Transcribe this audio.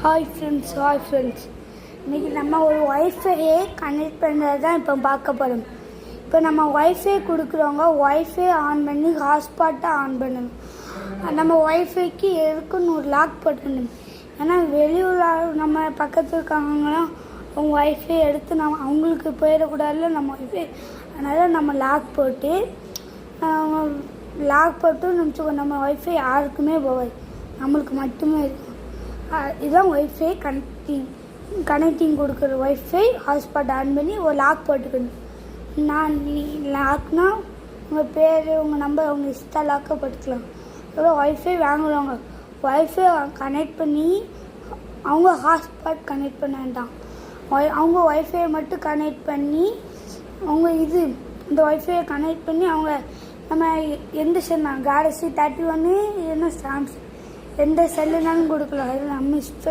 Hi friends இன்றைக்கி நம்ம ஒரு ஒய்ஃபையே கனெக்ட் பண்ணுறது தான் இப்போ பார்க்க போகிறோம். இப்போ நம்ம ஒய்ஃபை கொடுக்குறவங்க ஒய்ஃபை ஆன் பண்ணி ஹாட்ஸ்பாட்டை ஆன் பண்ணணும். நம்ம ஒய்ஃபைக்கு எதுக்குன்னு ஒரு லாக் போட்டுக்கணும். ஏன்னா வெளியூர் நம்ம பக்கத்தில் இருக்காங்களாம் அவங்க ஒய்ஃபை எடுத்து நம்ம அவங்களுக்கு போயிடக்கூடாதுல நம்ம ஒய்ஃபை. அதனால் நம்ம லாக் போட்டு நினச்சிக்கோ நம்ம ஒய்ஃபை யாருக்குமே போகாது, நம்மளுக்கு மட்டுமே இருக்கும். இதுதான் ஒய்ஃபை கனெக்டிங் கொடுக்குற ஒய்ஃபை ஹாட்ஸ்பாட் ஆன் பண்ணி ஒரு லாக் போட்டுக்கணும். லாக்னா உங்கள் பேர் உங்கள் நம்பர் அவங்க இஷ்டம் லாக்கை போட்டுக்கலாம். அப்புறம் ஒய்ஃபை வாங்குறவங்க ஒய்ஃபை கனெக்ட் பண்ணி அவங்க ஹாட்ஸ்பாட் கனெக்ட் பண்ண வேண்டாம். அவங்க ஒய்ஃபை மட்டும் கனெக்ட் பண்ணி அவங்க இந்த ஒய்ஃபையை கனெக்ட் பண்ணி அவங்க நம்ம எந்த செல் கேலக்ஸி 31 இல்லைன்னா சாம்சங் எந்த செல்லுனாலும் கொடுக்கலாம். அது நம்ம இஷ்டம்.